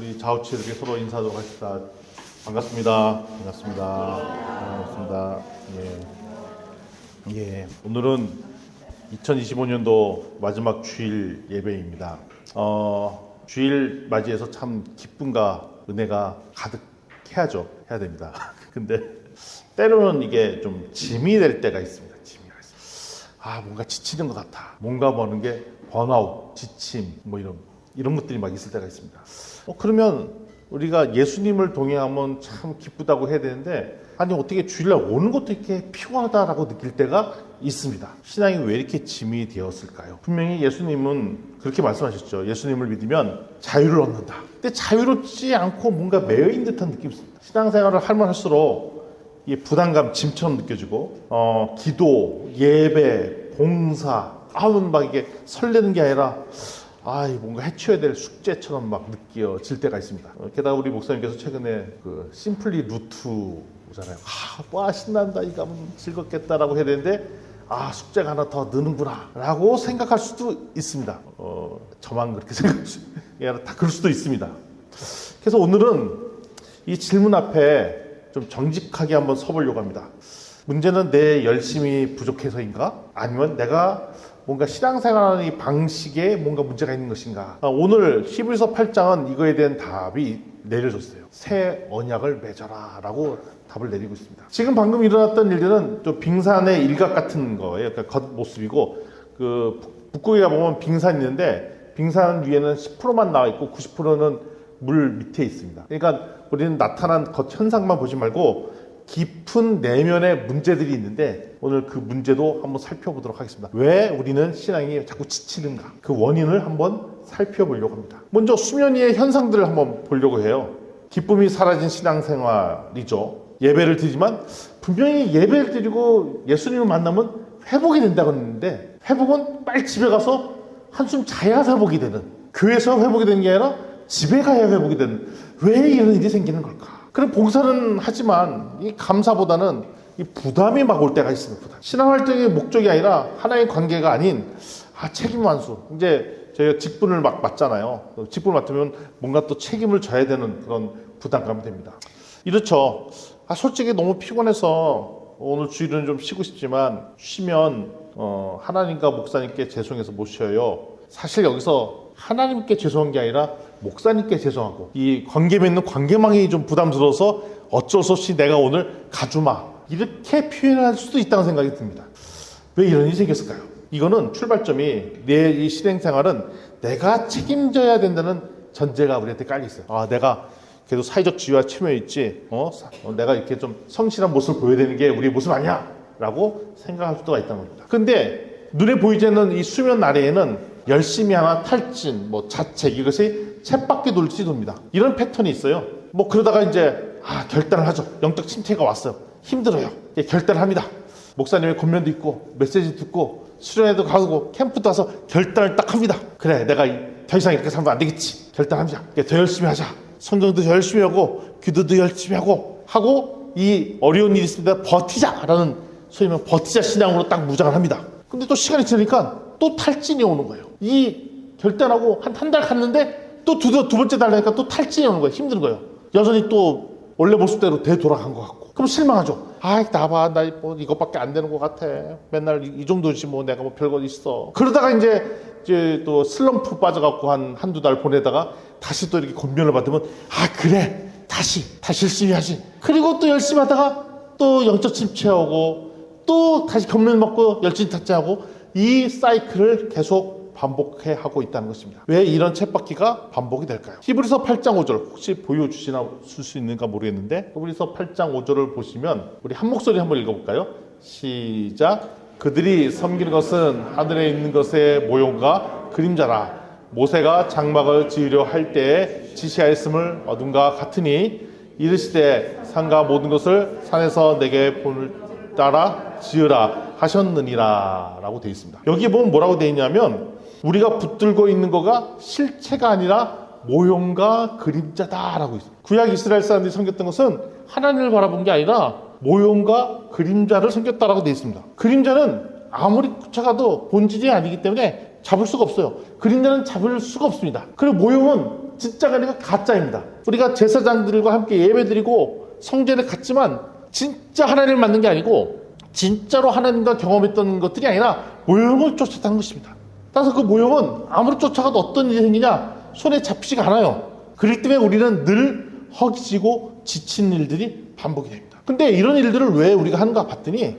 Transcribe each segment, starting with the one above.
우리 자우치 이렇게 서로 인사하도록 하겠습니다. 반갑습니다. 반갑습니다. 예. 오늘은 2025년도 마지막 주일 예배입니다. 주일 맞이해서 참 기쁨과 은혜가 가득해야죠. 해야 됩니다. 근데 때로는 이게 좀 짐이 될 때가 있습니다. 뭔가 지치는 것 같아. 뭔가 보는 게 번아웃, 지침, 이런 것들이 막 있을 때가 있습니다. 그러면 우리가 예수님을 동행하면 참 기쁘다고 해야 되는데, 아니 어떻게 주일날 오는 것도 이렇게 피곤하다라고 느낄 때가 있습니다. 신앙이 왜 이렇게 짐이 되었을까요? 분명히 예수님은 그렇게 말씀하셨죠. 예수님을 믿으면 자유를 얻는다. 근데 자유롭지 않고 뭔가 매여있는 듯한 느낌이 있습니다. 신앙생활을 하면 할수록 이 부담감, 짐처럼 느껴지고, 기도, 예배, 봉사, 막 이게 설레는 게 아니라, 뭔가 해쳐야 될 숙제처럼 막 느껴질 때가 있습니다. 게다가 우리 목사님께서 최근에 그 심플리 루트잖아요. 신난다, 이거 하면 즐겁겠다라고 해야 되는데, 숙제가 하나 더 느는구나 라고 생각할 수도 있습니다. 저만 그렇게 생각할 수, 다 그럴 수도 있습니다. 그래서 오늘은 이 질문 앞에 좀 정직하게 한번 서보려고 합니다. 문제는 내 열심이 부족해서인가? 아니면 내가 뭔가 신앙생활하는 이 방식에 뭔가 문제가 있는 것인가? 오늘 히브리서 8장은 이거에 대한 답이 내려졌어요. 새 언약을 맺어라 라고 답을 내리고 있습니다. 지금 방금 일어났던 일들은 좀 빙산의 일각 같은 거예요. 그러니까 겉모습이고, 북극에 가보면 빙산이 있는데 빙산 위에는 10%만 나와 있고 90%는 물 밑에 있습니다. 그러니까 우리는 나타난 겉 현상만 보지 말고 깊은 내면의 문제들이 있는데, 오늘 그 문제도 한번 살펴보도록 하겠습니다. 왜 우리는 신앙이 자꾸 지치는가? 그 원인을 한번 살펴보려고 합니다. 먼저 수면 위의 현상들을 한번 보려고 해요. 기쁨이 사라진 신앙생활이죠. 예배를 드리지만 분명히 예배를 드리고 예수님을 만나면 회복이 된다고 했는데, 회복은 빨리 집에 가서 한숨 자야 회복이 되는, 교회에서 회복이 되는 게 아니라 집에 가야 회복이 되는, 왜 이런 일이 생기는 걸까? 그럼 봉사는 하지만 이 감사보다는 이 부담이 막 올 때가 있습니다. 신앙활동의 목적이 아니라 하나의 관계가 아닌 책임 완수. 이제 저희가 직분을 막 맡잖아요. 직분을 맡으면 뭔가 또 책임을 져야 되는 그런 부담감이 됩니다. 이렇죠. 솔직히 너무 피곤해서 오늘 주일은 좀 쉬고 싶지만, 쉬면 하나님과 목사님께 죄송해서 못 쉬어요. 사실 여기서 하나님께 죄송한 게 아니라 목사님께 죄송하고, 이 관계 맺는 관계망이 좀 부담스러워서 어쩔 수 없이 내가 오늘 가주마, 이렇게 표현할 수도 있다는 생각이 듭니다. 왜 이런 일이 생겼을까요? 이거는 출발점이, 내 이 실행생활은 내가 책임져야 된다는 전제가 우리한테 깔려있어요. 내가 그래도 사회적 지위와 체면이 있지, 내가 이렇게 좀 성실한 모습을 보여야 되는 게 우리의 모습 아니야 라고 생각할 수가 있다는 겁니다. 근데 눈에 보이지 않는 이 수면 아래에는 열심히 하나 탈진, 자책, 이것이 쳇바퀴 돌듯이 돕니다. 이런 패턴이 있어요. 그러다가 이제 결단을 하죠. 영적 침체가 왔어요. 힘들어요. 결단을 합니다. 목사님의 권면도 있고 메시지 듣고 수련회도 가고 캠프도 와서 결단을 딱 합니다. 그래, 내가 더 이상 이렇게 살면 안 되겠지. 결단합니다. 더 열심히 하자. 성경도 더 열심히 하고 기도도 열심히 하고 이 어려운 일이 있습니다. 버티자라는, 소위 말하면 버티자 신앙으로 딱 무장을 합니다. 근데 또 시간이 지나니까 또 탈진이 오는 거예요. 이 결단하고 한 달 갔는데 또 두 번째 달 되니까 또 탈진이 오는 거예요. 힘든 거예요. 여전히 또 원래 모습대로 되돌아간 것 같고. 그럼 실망하죠. 나봐, 나 이것밖에 안 되는 것 같아. 맨날 이 정도지 내가 별거 있어. 그러다가 이제 또 슬럼프 빠져갖고 한두 달 보내다가 다시 또 이렇게 권면을 받으면, 그래, 다시 열심히 하지. 그리고 또 열심히 하다가 또 영적 침체하고 또 다시 권면 받고 열심히 탓하고, 이 사이클을 계속 반복해 하고 있다는 것입니다. 왜 이런 쳇바퀴가 반복이 될까요? 히브리서 8장 5절 혹시 보여주실 수 있는가 모르겠는데, 히브리서 8장 5절을 보시면 우리 한 목소리 한번 읽어볼까요? 시작. 그들이 섬기는 것은 하늘에 있는 것의 모형과 그림자라. 모세가 장막을 지으려 할 때에 지시하였음을 어둠과 같으니 이르시되 산과 모든 것을 산에서 내게 본을 따라 지으라 하셨느니라 라고 되어 있습니다. 여기 보면 뭐라고 되어 있냐면, 우리가 붙들고 있는 거가 실체가 아니라 모형과 그림자다라고 있습니다. 구약 이스라엘 사람들이 섬겼던 것은 하나님을 바라본 게 아니라 모형과 그림자를 섬겼다라고 되어 있습니다. 그림자는 아무리 쫓아가도 본질이 아니기 때문에 잡을 수가 없어요. 그림자는 잡을 수가 없습니다. 그리고 모형은 진짜가 아니라 가짜입니다. 우리가 제사장들과 함께 예배드리고 성전에 갔지만 진짜 하나님을 만난 게 아니고 진짜로 하나님과 경험했던 것들이 아니라 모형을 쫓았다는 것입니다. 따라서 그 모형은 아무리 쫓아가도 어떤 일이 생기냐 손에 잡히지가 않아요. 그렇기 때문에 우리는 늘 허기지고 지친 일들이 반복이 됩니다. 근데 이런 일들을 왜 우리가 하는가 봤더니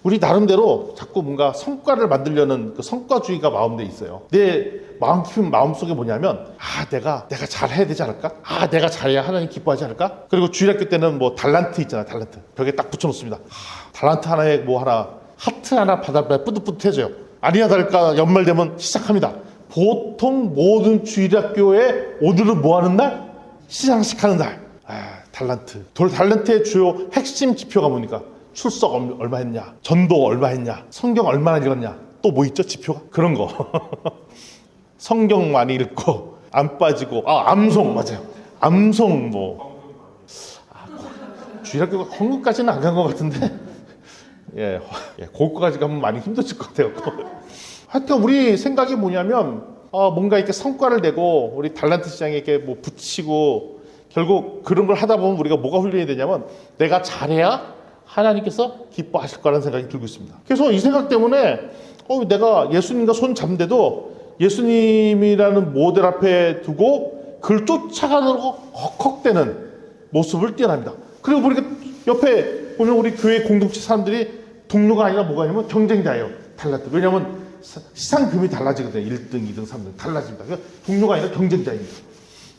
우리 나름대로 자꾸 뭔가 성과를 만들려는 그 성과주의가 마음대에 있어요. 내 마음 깊은 마음속에 뭐냐면 내가 잘해야 되지 않을까? 내가 잘해야 하나님 기뻐하지 않을까? 그리고 주일학교 때는 뭐 달란트 있잖아요. 달란트 벽에 딱 붙여놓습니다. 달란트 하나에 뭐 하나 하트 하나 받아봐야 뿌듯뿌듯해져요. 아니야 다를까 연말되면 시작합니다. 보통 모든 주일학교에 오늘은 뭐 하는 날? 시상식 하는 날. 달란트. 달란트의 주요 핵심 지표가 뭡니까? 출석 얼마 했냐, 전도 얼마 했냐, 성경 얼마나 읽었냐, 또 뭐 있죠? 지표가? 그런 거. 성경 많이 읽고 안 빠지고 암송 맞아요. 암송 주일학교가 헌금까지는 안 간 것 같은데 거기까지 가면 많이 힘드실 것 같아요. 하여튼 우리 생각이 뭐냐면 뭔가 이렇게 성과를 내고 우리 달란트 시장에 이렇게 뭐 붙이고 결국 그런 걸 하다 보면 우리가 뭐가 훈련이 되냐면 내가 잘해야 하나님께서 기뻐하실 거라는 생각이 들고 있습니다. 그래서 이 생각 때문에 내가 예수님과 손 잡는데도 예수님이라는 모델 앞에 두고 그를 쫓아가려고 헉헉대는 모습을 띄어납니다. 그리고 우리가 옆에 보면 우리 교회 공동체 사람들이 동료가 아니라 뭐가 아니면 경쟁자예요. 달랐다. 왜냐하면 시상금이 달라지거든요. 1등, 2등, 3등 달라집니다. 그러니까 동료가 아니라 경쟁자입니다.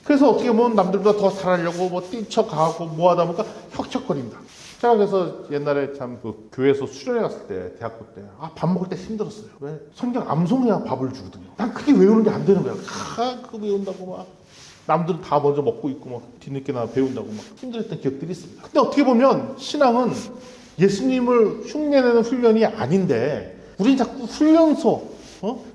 그래서 어떻게 보면 남들보다 더 잘하려고 뭐 뛰쳐가고 뭐 하다 보니까 혁혁거립니다. 제가 그래서 옛날에 참 그 교회에서 수련회 갔을 때 대학교 때 밥 먹을 때 힘들었어요. 왜? 성경 암송해야 밥을 주거든요. 난 그게 외우는 게 안 되는 거야. 그거 외운다고 막 남들은 다 먼저 먹고 있고 막 뒤늦게 나 배운다고 막 힘들었던 기억들이 있습니다. 근데 어떻게 보면 신앙은 예수님을 흉내내는 훈련이 아닌데 우리는 자꾸 훈련소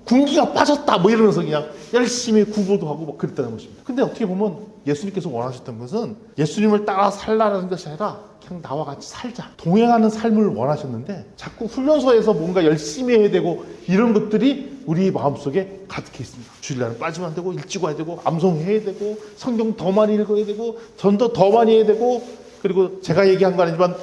군기가 빠졌다 뭐 이러면서 그냥 열심히 구보도 하고 막 그랬다는 것입니다. 근데 어떻게 보면 예수님께서 원하셨던 것은 예수님을 따라 살라는 것이 아니라 그냥 나와 같이 살자 동행하는 삶을 원하셨는데 자꾸 훈련소에서 뭔가 열심히 해야 되고 이런 것들이 우리 마음속에 가득해 있습니다. 주일날은 빠지면 안 되고 일찍 와야 되고 암송해야 되고 성경 더 많이 읽어야 되고 전도 더 많이 해야 되고 그리고 제가 얘기한 거 아니지만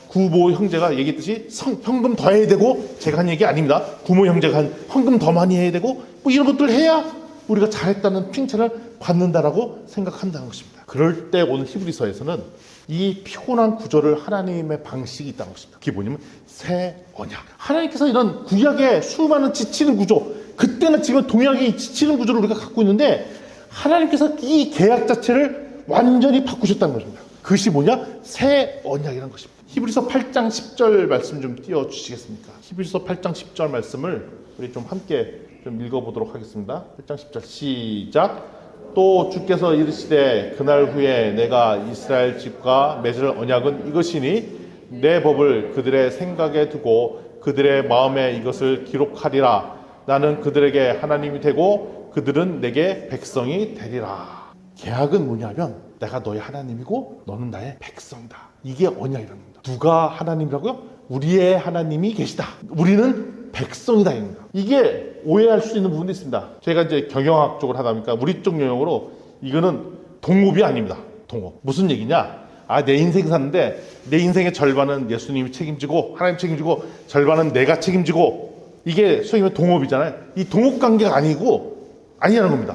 구모 형제가 얘기했듯이 헌금 더 해야 되고 제가 한 얘기 아닙니다. 구모 형제가 한 헌금 더 많이 해야 되고 뭐 이런 것들 해야 우리가 잘했다는 칭찬을 받는다라고 생각한다는 것입니다. 그럴 때 오늘 히브리서에서는 이 피곤한 구조를 하나님의 방식이 있다는 것입니다. 그게 뭐냐면 새 언약. 하나님께서 이런 구약의 수많은 지치는 구조, 그때는 지금 동약이 지치는 구조를 우리가 갖고 있는데 하나님께서 이 계약 자체를 완전히 바꾸셨다는 것입니다. 그것이 뭐냐? 새 언약이라는 것입니다. 히브리서 8장 10절 말씀 좀 띄워주시겠습니까? 히브리서 8장 10절 말씀을 우리 좀 함께 좀 읽어보도록 하겠습니다. 8장 10절 시작. 또 주께서 이르시되 그날 후에 내가 이스라엘 집과 맺을 언약은 이것이니 내 법을 그들의 생각에 두고 그들의 마음에 이것을 기록하리라. 나는 그들에게 하나님이 되고 그들은 내게 백성이 되리라. 계약은 뭐냐면 내가 너의 하나님이고 너는 나의 백성이다. 이게 언약이라는 겁니다. 누가 하나님이라고요? 우리의 하나님이 계시다. 우리는 백성이다. 이게 오해할 수 있는 부분도 있습니다. 제가 이제 경영학 쪽을 하다 보니까 우리 쪽 용어로 이거는 동업이 아닙니다. 동업. 무슨 얘기냐? 내 인생 사는데 내 인생의 절반은 예수님이 책임지고 하나님 책임지고 절반은 내가 책임지고 이게 소위 말하면 동업이잖아요. 이 동업 관계가 아니라는 겁니다.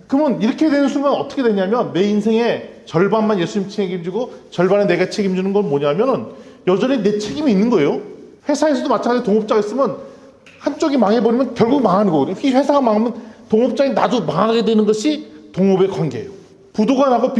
그러면 이렇게 되는 순간 어떻게 되냐면 내 인생의 절반만 예수님 책임지고 절반은 내가 책임지는 건 뭐냐면은 여전히 내 책임이 있는 거예요. 회사에서도 마찬가지로 동업자가 있으면 한쪽이 망해버리면 결국 망하는 거거든요. 회사가 망하면 동업자인 나도 망하게 되는 것이 동업의 관계예요. 부도가 나고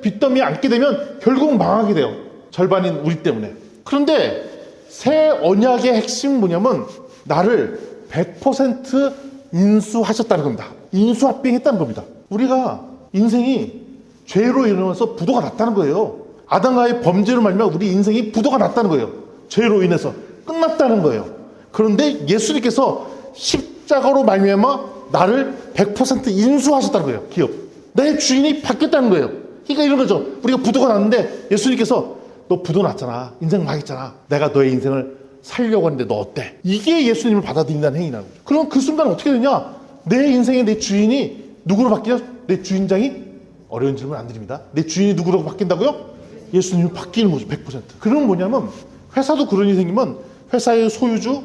빚더미에 앉게 되면 결국 망하게 돼요. 절반인 우리 때문에. 그런데 새 언약의 핵심은 뭐냐면 나를 100% 인수하셨다는 겁니다. 인수합병했다는 겁니다. 우리가 인생이 죄로 인해서 부도가 났다는 거예요. 아담과의 범죄로 말미암아 우리 인생이 부도가 났다는 거예요. 죄로 인해서 끝났다는 거예요. 그런데 예수님께서 십자가로 말미암아 나를 100% 인수하셨다는 거예요. 기업. 내 주인이 바뀌었다는 거예요. 그러니까 이런 거죠. 우리가 부도가 났는데 예수님께서 너 부도 났잖아. 인생 망했잖아. 내가 너의 인생을 살려고 하는데 너 어때? 이게 예수님을 받아들인다는 행위라는 거죠. 그럼 그 순간 어떻게 되냐? 내 인생의 내 주인이 누구로 바뀌냐? 내 주인장이? 어려운 질문 안 드립니다. 내 주인이 누구로 바뀐다고요? 예수님이 바뀌는 거죠. 100%. 그럼 뭐냐면 회사도 그런 일이 생기면 회사의 소유주,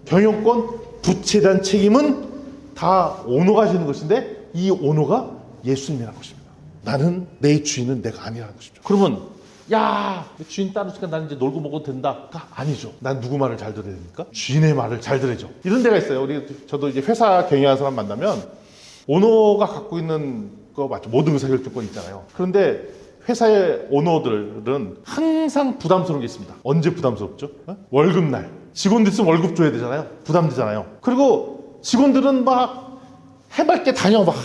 경영권, 부채에 대한 책임은 다 오너가 지는 것인데 이 오너가 예수님이라는 것입니다. 나는 내 주인은 내가 아니라는 것이죠. 그러면 야, 주인 따르니까 나는 이제 놀고 먹어도 된다가 아니죠. 난 누구 말을 잘 들어야 됩니까? 주인의 말을 잘 들어야죠. 이런 데가 있어요. 저도 이제 회사 경영하는 사람 만나면 오너가 갖고 있는 거 맞죠? 모든 의사결정권 있잖아요. 그런데 회사의 오너들은 항상 부담스러운 게 있습니다. 언제 부담스럽죠? 월급날. 직원들 있으면 월급 줘야 되잖아요. 부담되잖아요. 그리고 직원들은 막 해맑게 다녀. 막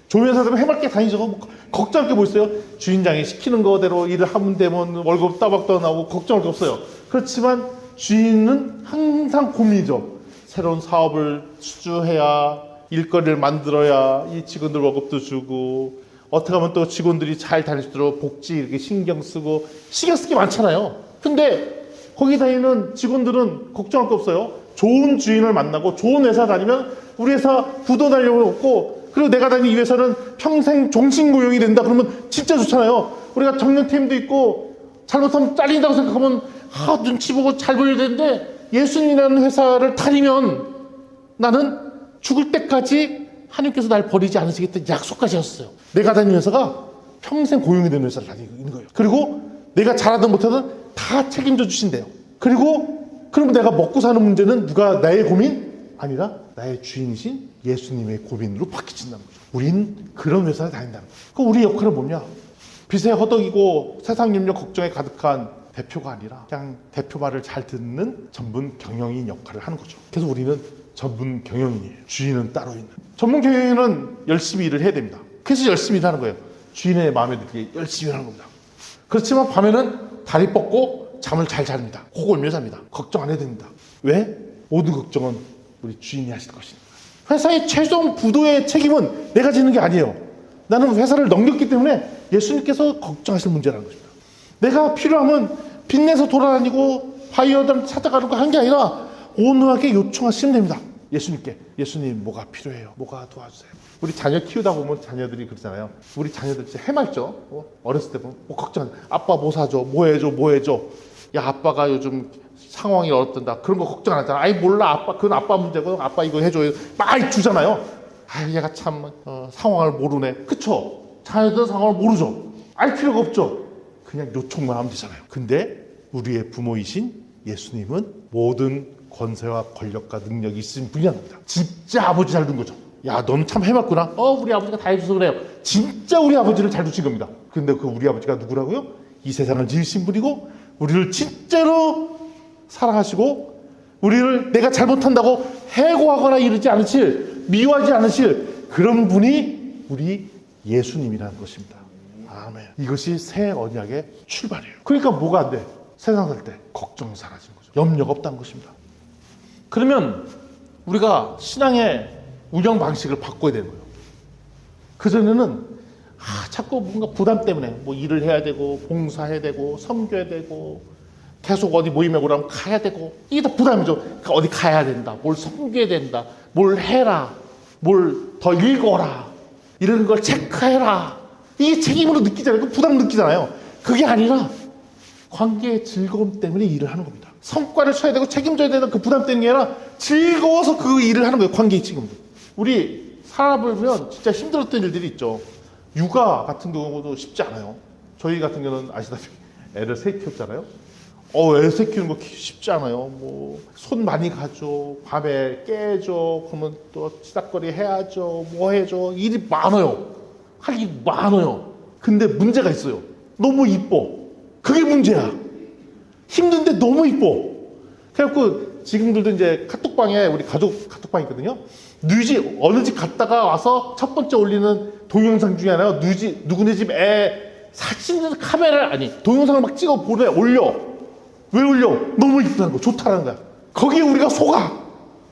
조면사들은 해맑게 다니죠. 뭐 걱정할 게 뭐 있어요? 주인장이 시키는 거대로 일을 하면 되면 월급 따박도 나오고 걱정할 게 없어요. 그렇지만 주인은 항상 고민이죠. 새로운 사업을 수주해야 일거리를 만들어야 이 직원들 월급도 주고 어떻게 하면 또 직원들이 잘 다닐 수 있도록 복지 이렇게 신경 쓰고 신경 쓸 게 많잖아요. 근데 거기 다니는 직원들은 걱정할 거 없어요. 좋은 주인을 만나고 좋은 회사 다니면 우리 회사 부도 날려고 없고 그리고 내가 다니는 이 회사는 평생 종신고용이 된다 그러면 진짜 좋잖아요. 우리가 정년팀도 있고 잘못하면 잘린다고 생각하면 눈치 보고 잘 보여야 되는데 예수님이라는 회사를 다니면 나는 죽을 때까지 하나님께서 날 버리지 않으시겠다는 약속까지 하셨어요. 내가 다니는 회사가 평생 고용이 되는 회사를 다니고 있는 거예요. 그리고 내가 잘하든 못하든 다 책임져 주신대요. 그리고 그러면 내가 먹고 사는 문제는 누가 나의 고민? 아니라 나의 주인이신 예수님의 고민으로 바뀌어진다는 거죠. 우린 그런 회사에 다닌다는 거죠. 그럼 우리 역할은 뭐냐? 빚에 허덕이고 세상 염려 걱정에 가득한 대표가 아니라 그냥 대표 말을 잘 듣는 전문 경영인 역할을 하는 거죠. 그래서 우리는 전문 경영인이에요. 주인은 따로 있는. 전문 경영인은 열심히 일을 해야 됩니다. 그래서 열심히 일하는 거예요. 주인의 마음에 들게 열심히 일하는 겁니다. 그렇지만 밤에는 다리 뻗고 잠을 잘 잡니다. 코 골며 잡니다. 걱정 안 해도 됩니다. 왜? 모든 걱정은 우리 주인이 하실 것이니까. 회사의 최종 부도의 책임은 내가 지는 게 아니에요. 나는 회사를 넘겼기 때문에 예수님께서 걱정하실 문제라는 것입니다. 내가 필요하면 빚내서 돌아다니고 바이어들 찾아가는 거 한 게 아니라 온유하게 요청하시면 됩니다. 예수님께. 예수님 뭐가 필요해요? 뭐가 도와주세요. 우리 자녀 키우다 보면 자녀들이 그러잖아요. 우리 자녀들 진짜 해맑죠? 어렸을 때 보면 걱정 안 해. 아빠 뭐 사줘? 뭐 해줘? 뭐 해줘? 야 아빠가 요즘 상황이 어떻다. 그런 거 걱정 안 하잖아. 아이 몰라 아빠 그건 아빠 문제고 아빠 이거 해줘요. 막 주잖아요. 아 얘가 참 상황을 모르네. 그쵸? 자녀들은 상황을 모르죠. 알 필요가 없죠. 그냥 요청만 하면 되잖아요. 근데 우리의 부모이신 예수님은 모든 권세와 권력과 능력이 있으신 분이라는 겁니다. 진짜 아버지 잘 둔 거죠. 야 너는 참 해봤구나. 우리 아버지가 다 해줘서 그래요. 진짜 우리 아버지를 잘 두신 겁니다. 근데 그 우리 아버지가 누구라고요? 이 세상을 지으신 분이고 우리를 진짜로 사랑하시고 우리를 내가 잘못한다고 해고하거나 이러지 않으실, 미워하지 않으실 그런 분이 우리 예수님이라는 것입니다. 아멘. 이것이 새 언약의 출발이에요. 그러니까 뭐가 안 돼? 세상 살 때 걱정이 사라지는 거죠. 염려가 없다는 것입니다. 그러면 우리가 신앙의 운영 방식을 바꿔야 되는 거예요. 그전에는 자꾸 뭔가 부담 때문에 뭐 일을 해야 되고 봉사해야 되고 섬겨야 되고 계속 어디 모임에 오라면 가야 되고 이게 다 부담이죠. 그러니까 어디 가야 된다. 뭘 섬겨야 된다. 뭘 해라. 뭘 더 읽어라. 이런 걸 체크해라. 이게 책임으로 느끼잖아요. 그 부담 느끼잖아요. 그게 아니라 관계의 즐거움 때문에 일을 하는 겁니다. 성과를 쳐야 되고 책임져야 되는 그 부담 때문이 아니라 즐거워서 그 일을 하는 거예요. 관계의 책임도. 우리 살아보면 진짜 힘들었던 일들이 있죠. 육아 같은 경우도 쉽지 않아요. 저희 같은 경우는 아시다시피 애를 셋 키웠잖아요. 애 셋 키우는 거 쉽지 않아요. 뭐 손 많이 가죠. 밤에 깨죠. 그러면 또 치닥거리 해야죠. 뭐 해죠. 일이 많아요. 할 일이 많아요. 근데 문제가 있어요. 너무 이뻐. 그게 문제야. 힘든데 너무 이뻐. 그래갖고 지금들도 이제 카톡방에 우리 가족 카톡방 있거든요. 누지 어느 집 갔다가 와서 첫 번째 올리는 동영상 중에 하나가 누구네 집 애 사진 카메라 동영상을 막 찍어 올려. 왜 올려? 너무 이쁘다는 거, 좋다는 거야. 거기에 우리가 속아.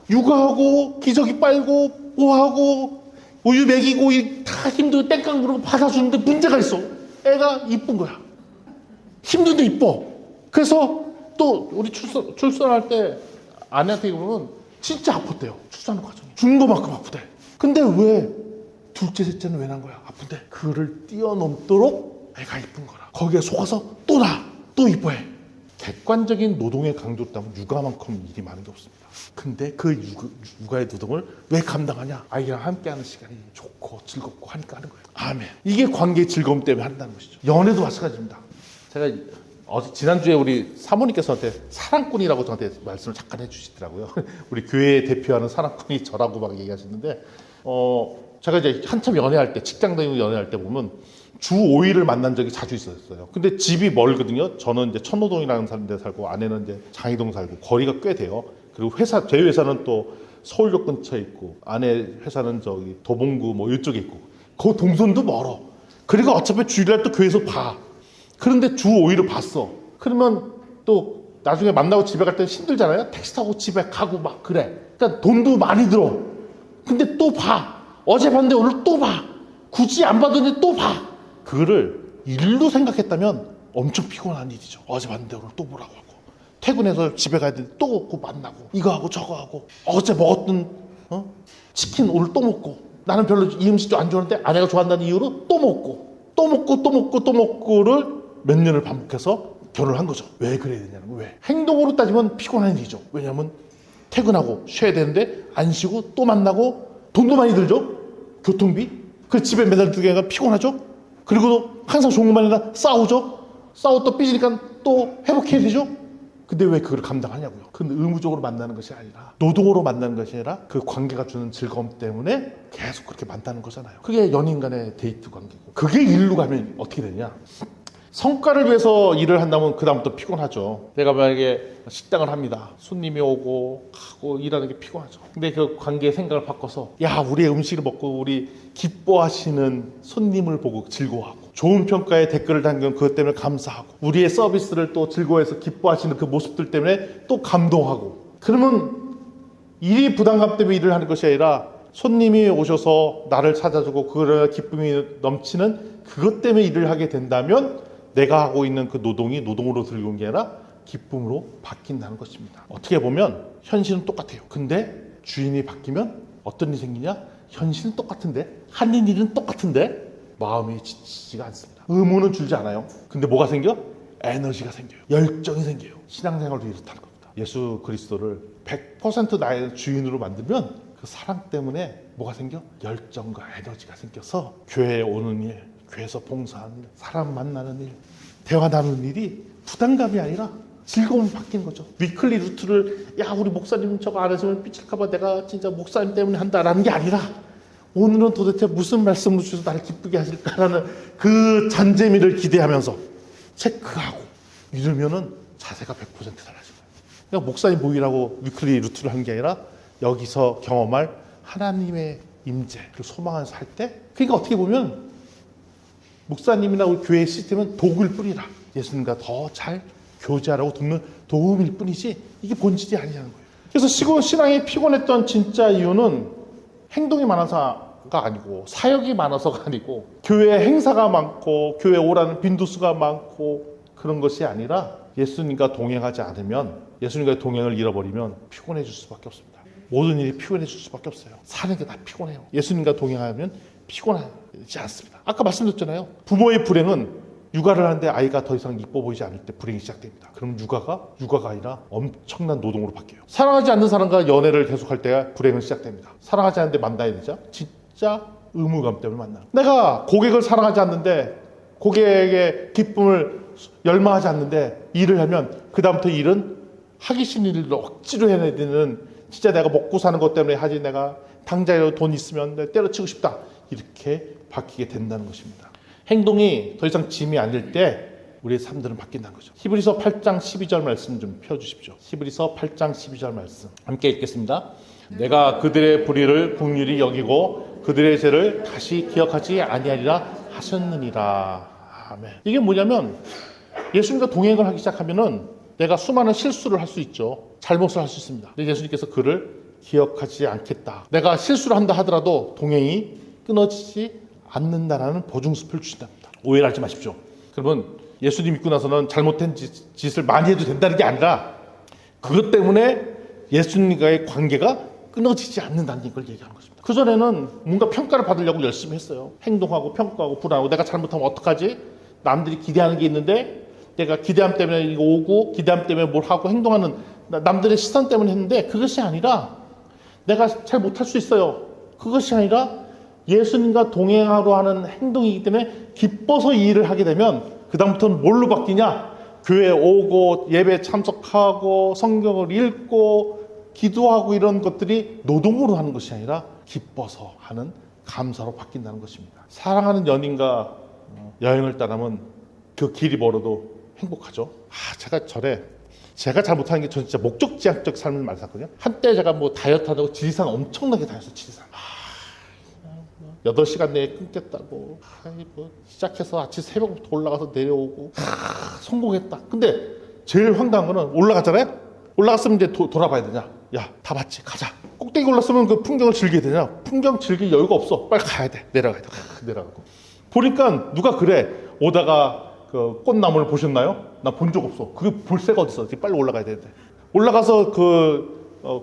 육아하고 기저귀 빨고 뭐하고 우유 먹이고 다 힘들고 땡깡 부르고 받아주는데 문제가 있어. 애가 이쁜 거야. 힘든데 이뻐. 그래서 또 우리 출산할 때 아내한테 그러면 진짜 아팠대요. 출산 과정이. 죽는 것만큼 아프대. 근데 왜 둘째, 셋째는 왜 난 거야? 아픈데. 그거를 뛰어넘도록 애가 이쁜 거라. 거기에 속아서 또 나, 또 이뻐해. 객관적인 노동의 강도로 따면 육아만큼 일이 많은 게 없습니다. 근데 그 육아의 노동을 왜 감당하냐? 아이랑 함께하는 시간이 좋고 즐겁고 하니까 하는 거예요. 아멘. 이게 관계의 즐거움 때문에 한다는 것이죠. 연애도 마찬가지입니다. 제가 지난주에 우리 사모님께서 저한테 사랑꾼이라고 저한테 말씀을 잠깐 해주시더라고요. 우리 교회에 대표하는 사랑꾼이 저라고 막 얘기하시는데, 제가 이제 한참 연애할 때, 직장 다니고 연애할 때 보면 주 5일을 만난 적이 자주 있었어요. 근데 집이 멀거든요. 저는 이제 천호동이라는 데 살고, 아내는 이제 장희동 살고, 거리가 꽤 돼요. 그리고 제 회사는 또 서울역 근처에 있고, 아내 회사는 저기 도봉구 뭐 이쪽에 있고, 그 동선도 멀어. 그리고 어차피 주일날 또 교회에서 봐. 그런데 주 5일을 봤어. 그러면 또 나중에 만나고 집에 갈 때 힘들잖아요. 택시 타고 집에 가고 막 그래. 그러니까 돈도 많이 들어. 근데 또 봐. 어제 봤는데 오늘 또 봐. 굳이 안 봐도 또 봐. 그거를 일로 생각했다면 엄청 피곤한 일이죠. 어제 봤는데 오늘 또 보라고 하고, 퇴근해서 집에 가야 되는데 또 만나고, 이거 하고 저거 하고, 어제 먹었던 치킨 오늘 또 먹고, 나는 별로 이 음식도 안 좋아하는데 아내가 좋아한다는 이유로 또 먹고, 또 먹고, 또 먹고, 또 먹고를 몇 년을 반복해서 결혼을 한 거죠. 왜 그래야 되냐는 거예요. 왜? 행동으로 따지면 피곤한 일이죠. 왜냐하면 퇴근하고 쉬어야 되는데 안 쉬고 또 만나고, 돈도 많이 들죠. 교통비. 그 집에 매달 두기가 피곤하죠. 그리고 항상 좋은 것만 아니라 싸우죠. 싸우고 또 삐지니까 또 회복해야 되죠. 근데 왜 그걸 감당하냐고요. 그건 의무적으로 만나는 것이 아니라, 노동으로 만나는 것이 아니라 그 관계가 주는 즐거움 때문에 계속 그렇게 만나는 거잖아요. 그게 연인 간의 데이트 관계고, 그게 일로 가면 어떻게 되냐. 성과를 위해서 일을 한다면 그 다음부터 피곤하죠. 내가 만약에 식당을 합니다. 손님이 오고 가고 일하는 게 피곤하죠. 근데 그 관계의 생각을 바꿔서, 야, 우리의 음식을 먹고 우리 기뻐하시는 손님을 보고 즐거워하고, 좋은 평가에 댓글을 남기면 그것 때문에 감사하고, 우리의 서비스를 또 즐거워해서 기뻐하시는 그 모습들 때문에 또 감동하고. 그러면 일이 부담감 때문에 일을 하는 것이 아니라, 손님이 오셔서 나를 찾아주고 그걸 기쁨이 넘치는 그것 때문에 일을 하게 된다면, 내가 하고 있는 그 노동이 노동으로 들어온 게 아니라 기쁨으로 바뀐다는 것입니다. 어떻게 보면 현실은 똑같아요. 근데 주인이 바뀌면 어떤 일이 생기냐? 현실은 똑같은데, 하는 일은 똑같은데 마음이 지치지가 않습니다. 의무는 줄지 않아요. 근데 뭐가 생겨? 에너지가 생겨요. 열정이 생겨요. 신앙생활도 이렇다는 겁니다. 예수 그리스도를 100% 나의 주인으로 만들면 그 사랑 때문에 뭐가 생겨? 열정과 에너지가 생겨서 교회에 오는 일, 교회에서 봉사하는 일, 사람 만나는 일, 대화 나누는 일이 부담감이 아니라 즐거움이 바뀌는 거죠. 위클리 루트를, 야, 우리 목사님 저거 안 해주면 삐칠까봐 내가 진짜 목사님 때문에 한다라는 게 아니라, 오늘은 도대체 무슨 말씀을 주셔서 나를 기쁘게 하실까라는 그 잔재미를 기대하면서 체크하고 이러면은 자세가 100% 달라져요. 그러니까 목사님 모이라고 위클리 루트를 한 게 아니라 여기서 경험할 하나님의 임재, 그 소망을 살 때, 그러니까 어떻게 보면 목사님이나 우리 교회 시스템은 도구일 뿐이라, 예수님과 더 잘 교제하라고 돕는 도움일 뿐이지 이게 본질이 아니라는 거예요. 그래서 신앙이 피곤했던 진짜 이유는 행동이 많아서가 아니고, 사역이 많아서가 아니고, 교회 행사가 많고 교회 오라는 빈도수가 많고 그런 것이 아니라, 예수님과 동행하지 않으면, 예수님과의 동행을 잃어버리면 피곤해질 수밖에 없습니다. 모든 일이 피곤해질 수밖에 없어요. 사는 게 다 피곤해요. 예수님과 동행하면 피곤하지 않습니다. 아까 말씀드렸잖아요. 부모의 불행은 육아를 하는데 아이가 더 이상 이뻐 보이지 않을 때 불행이 시작됩니다. 그럼 육아가 아니라 엄청난 노동으로 바뀌어요. 사랑하지 않는 사람과 연애를 계속할 때 불행은 시작됩니다. 사랑하지 않는데 만나야 되죠. 진짜 의무감 때문에 만나요. 내가 고객을 사랑하지 않는데, 고객의 기쁨을 열망하지 않는데 일을 하면 그 다음부터 일은 하기 싫은 일을 억지로 해야 되는, 진짜 내가 먹고 사는 것 때문에 하지, 내가 당장에 돈 있으면 내가 때려치고 싶다, 이렇게 바뀌게 된다는 것입니다. 행동이 더 이상 짐이 아닐 때 우리의 삶들은 바뀐다는 거죠. 히브리서 8장 12절 말씀 좀 펴주십시오. 히브리서 8장 12절 말씀 함께 읽겠습니다. 내가 그들의 불의를 긍휼히 여기고 그들의 죄를 다시 기억하지 아니하리라 하셨느니라. 아멘. 이게 뭐냐면, 예수님과 동행을 하기 시작하면은 내가 수많은 실수를 할 수 있죠. 잘못을 할 수 있습니다. 근데 예수님께서 그를 기억하지 않겠다. 내가 실수를 한다 하더라도 동행이 끊어지지 않는다라는 보증숲을 주신답니다. 오해를 하지 마십시오. 그러면 예수님 믿고 나서는 잘못된 짓을 많이 해도 된다는 게 아니라, 그것 때문에 예수님과의 관계가 끊어지지 않는다는 걸 얘기하는 것입니다. 그전에는 뭔가 평가를 받으려고 열심히 했어요. 행동하고 평가하고 불안하고 내가 잘못하면 어떡하지? 남들이 기대하는 게 있는데 내가 기대함 때문에 이거 오고 기대함 때문에 뭘 하고 행동하는 남들의 시선 때문에 했는데 그것이 아니라 내가 잘 못할 수 있어요. 그것이 아니라 예수님과 동행하러 하는 행동이기 때문에 기뻐서 이 일을 하게 되면 그 다음부터는 뭘로 바뀌냐? 교회 오고 예배 참석하고 성경을 읽고 기도하고 이런 것들이 노동으로 하는 것이 아니라 기뻐서 하는 감사로 바뀐다는 것입니다. 사랑하는 연인과 여행을 떠나면 그 길이 멀어도 행복하죠. 제가 잘 못하는 게 전 진짜 목적지향적 삶을 많이 살거든요. 한때 제가 뭐 다이어트 하다고 지리산 엄청나게 다녔어요. 지리산 8시간 내에 끊겠다고 시작해서 아침 새벽부터 올라가서 내려오고 성공했다. 근데 제일 황당한 거는 올라갔잖아요. 올라갔으면 이제 돌아봐야 되냐. 야, 다 봤지, 가자. 꼭대기 올랐으면 그 풍경을 즐기게 되냐. 풍경 즐길 여유가 없어. 빨리 가야 돼. 내려가야 돼. 내려가고 보니까 누가 그래. 오다가 그 꽃나무를 보셨나요? 나 본 적 없어. 그게 볼 새가 어딨어. 빨리 올라가야 되는데. 올라가서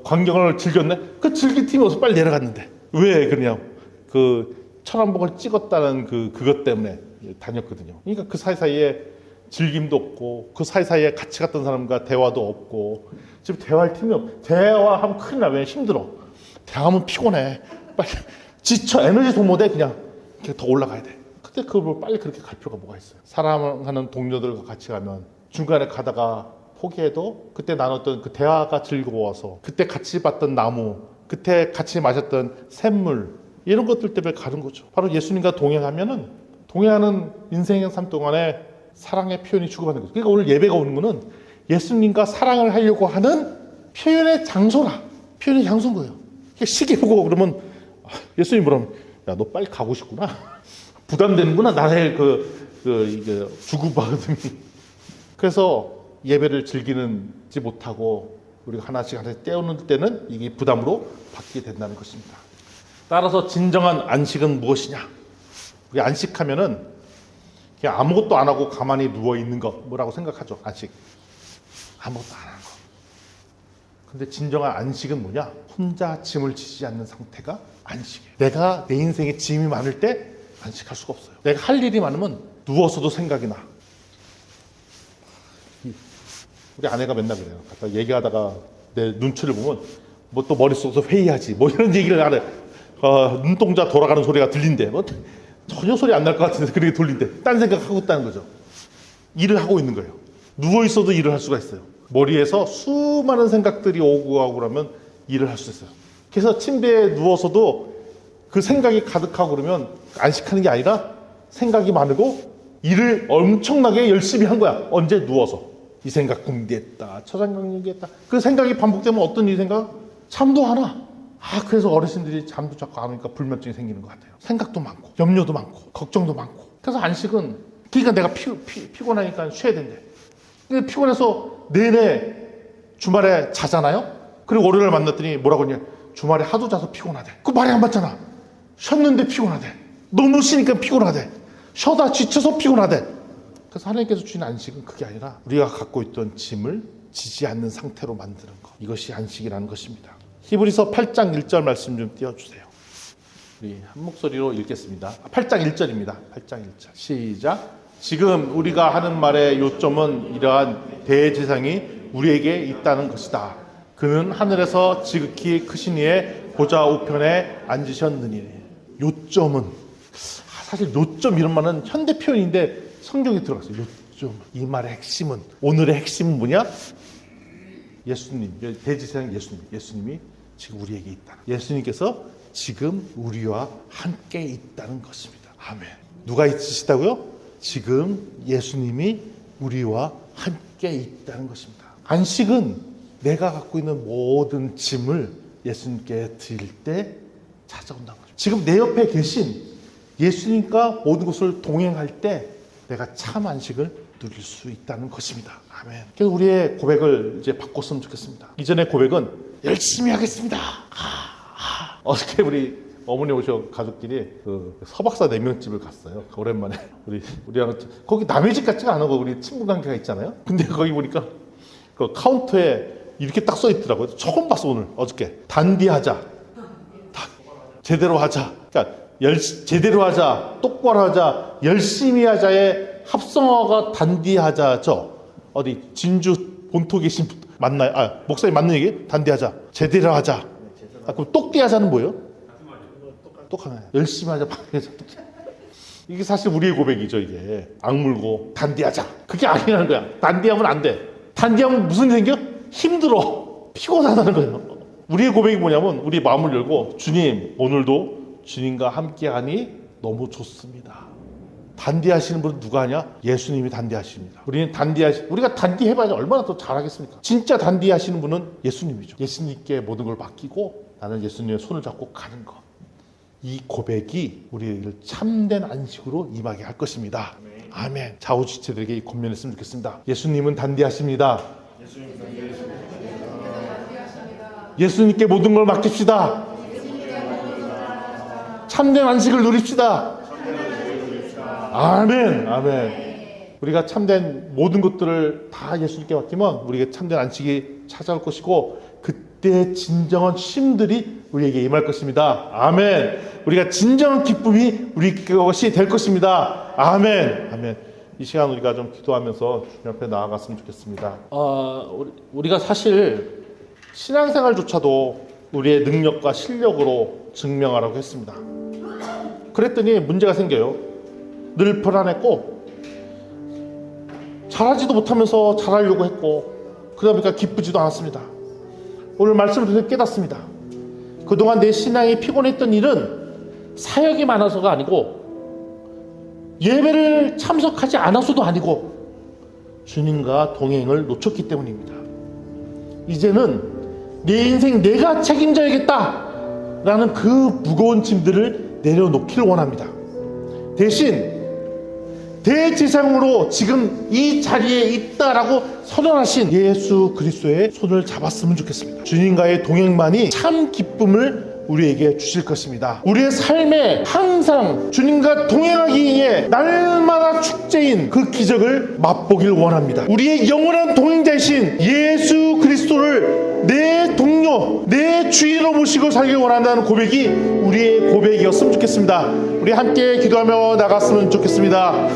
광경을 즐겼네? 그 즐길 틈이 없어. 빨리 내려갔는데. 왜 그러냐고. 그 천왕봉을 찍었다는 그것 때문에 다녔거든요. 그러니까 그 사이사이에 즐김도 없고 그 사이사이에 같이 갔던 사람과 대화도 없고 지금 대화할 틈이 없고 대화하면 큰일 나. 왜 힘들어. 대화하면 피곤해. 빨리 지쳐. 에너지 소모돼. 그냥 더 올라가야 돼. 근데 그걸 빨리 그렇게 갈 필요가 뭐가 있어요. 사랑하는 동료들과 같이 가면 중간에 가다가 포기해도 그때 나눴던 그 대화가 즐거워서 그때 같이 봤던 나무, 그때 같이 마셨던 샘물 이런 것들 때문에 가는 거죠. 바로 예수님과 동행하면은 동행하는 인생의 삶 동안에 사랑의 표현이 주고받는 거죠. 그러니까 오늘 예배가 오는 거는 예수님과 사랑을 하려고 하는 표현의 장소라. 표현의 장소인 거예요. 시계 보고 그러면 예수님 그러면 야, 너 빨리 가고 싶구나. 부담되는구나. 나의 이게 주고받음이. 그래서 예배를 즐기지 못하고 우리가 하나씩 떼어놓을 때는 이게 부담으로 받게 된다는 것입니다. 따라서 진정한 안식은 무엇이냐? 우리 안식하면은 그냥 아무것도 안 하고 가만히 누워 있는 거 뭐라고 생각하죠? 안식. 아무것도 안 하는 거. 근데 진정한 안식은 뭐냐? 혼자 짐을 지지 않는 상태가 안식이에요. 내가 내 인생에 짐이 많을 때 안식할 수가 없어요. 내가 할 일이 많으면 누워서도 생각이 나. 우리 아내가 맨날 그래요. 갖다 얘기하다가 내 눈치를 보면 뭐 또 머릿속에서 회의하지 뭐 이런 얘기를 하래. 눈동자 돌아가는 소리가 들린대. 뭐 전혀 소리 안 날 것 같은데 그렇게 돌린대. 딴 생각하고 있다는 거죠. 일을 하고 있는 거예요. 누워있어도 일을 할 수가 있어요. 머리에서 수많은 생각들이 오고 가고 그러면 일을 할 수 있어요. 그래서 침대에 누워서도 그 생각이 가득하고 그러면 안식하는 게 아니라 생각이 많고 일을 엄청나게 열심히 한 거야. 언제? 누워서. 이 생각 궁디했다. 처장강 얘기했다. 그 생각이 반복되면 어떤 일이 생각? 잠도 안 와. 그래서 어르신들이 잠도 자꾸 안 오니까 불면증이 생기는 것 같아요. 생각도 많고 염려도 많고 걱정도 많고. 그래서 안식은 그러니까 내가 피곤하니까 쉬어야 된대. 근데 피곤해서 내내 주말에 자잖아요. 그리고 월요일에 만났더니 뭐라고 했냐. 주말에 하도 자서 피곤하대. 그 말이 안 맞잖아. 쉬었는데 피곤하대. 너무 쉬니까 피곤하대. 쉬어다 지쳐서 피곤하대. 그래서 하나님께서 주신 안식은 그게 아니라 우리가 갖고 있던 짐을 지지 않는 상태로 만드는 것. 이것이 안식이라는 것입니다. 히브리서 8장 1절 말씀 좀 띄워주세요. 우리 한 목소리로 읽겠습니다. 8장 1절입니다. 8장 1절 시작. 지금 우리가 하는 말의 요점은 이러한 대제사장이 우리에게 있다는 것이다. 그는 하늘에서 지극히 크신 이의 보좌 우편에 앉으셨느니. 요점은 사실 요점 이런 말은 현대 표현인데 성경에 들어갔어요. 요점. 이 말의 핵심은 오늘의 핵심은 뭐냐? 예수님, 대제사장 예수님이 지금 우리에게 있다. 예수님께서 지금 우리와 함께 있다는 것입니다. 아멘. 누가 있으시다고요? 지금 예수님이 우리와 함께 있다는 것입니다. 안식은 내가 갖고 있는 모든 짐을 예수님께 드릴 때 찾아온다는 거죠. 지금 내 옆에 계신 예수님과 모든 것을 동행할 때 내가 참 안식을 누릴 수 있다는 것입니다. 아멘. 그래서 우리의 고백을 이제 바꿨으면 좋겠습니다. 이전의 고백은 열심히 하겠습니다. 어저께 우리 어머니 오셔 가족끼리 그 서박사 냉면집을 갔어요. 오랜만에 우리랑 거기 남의 집 같지가 않아. 우리 친구 관계가 있잖아요. 근데 거기 보니까 그 카운터에 이렇게 딱 써 있더라고요. 처음 봤어 오늘 어저께. 단디하자. 제대로 하자. 그러니까 제대로 하자, 똑바로 하자, 열심히 하자의 합성어가 단디하자죠. 어디 진주 본토 계신 분 맞나요? 목사님 맞는 얘기? 단디하자, 제대로 하자. 그럼 똑띠하자는 뭐예요? 똑하네. 열심히 하자, 방해하자. 이게 사실 우리의 고백이죠. 이게 악물고 단디하자. 그게 아니라는 거야. 단디하면 안 돼. 단디하면 무슨 일이 생겨? 힘들어. 피곤하다는 거예요. 우리의 고백이 뭐냐면 우리 마음을 열고 주님 오늘도 주님과 함께하니 너무 좋습니다. 단디하시는 분은 누가 하냐? 예수님이 단디하십니다. 우리가 단디해봐야 얼마나 더 잘하겠습니까? 진짜 단디하시는 분은 예수님이죠. 예수님께 모든 걸 맡기고 나는 예수님의 손을 잡고 가는 것. 이 고백이 우리를 참된 안식으로 임하게 할 것입니다. 아멘. 좌우지체들에게 이 권면했으면 좋겠습니다. 예수님은 단디하십니다. 예수님께 모든 걸 맡깁시다. 참된 안식을 누립시다. 아멘. 아멘. 우리가 참된 모든 것들을 다 예수님께 맡기면 우리에게 참된 안식이 찾아올 것이고 그때 진정한 쉼들이 우리에게 임할 것입니다. 아멘. 우리가 진정한 기쁨이 우리 것이 될 것입니다. 아멘. 아멘. 이 시간 우리가 좀 기도하면서 주님 앞에 나아갔으면 좋겠습니다. 우리가 사실 신앙생활조차도 우리의 능력과 실력으로 증명하라고 했습니다. 그랬더니 문제가 생겨요. 늘 불안했고 잘하지도 못하면서 잘하려고 했고 그러다 보니까 기쁘지도 않았습니다. 오늘 말씀을 통해 깨닫습니다. 그동안 내 신앙이 피곤했던 일은 사역이 많아서가 아니고 예배를 참석하지 않아서도 아니고 주님과 동행을 놓쳤기 때문입니다. 이제는 내 인생 내가 책임져야겠다 라는 그 무거운 짐들을 내려놓기를 원합니다. 대신 대제사장으로 지금 이 자리에 있다라고 선언하신 예수 그리스도의 손을 잡았으면 좋겠습니다. 주님과의 동행만이 참 기쁨을 우리에게 주실 것입니다. 우리의 삶에 항상 주님과 동행하기에 날마다 축제인 그 기적을 맛보길 원합니다. 우리의 영원한 동행자이신 예수 그리스도를 내 동료, 내 주인으로 모시고 살길 원한다는 고백이 우리의 고백이었으면 좋겠습니다. 우리 함께 기도하며 나갔으면 좋겠습니다.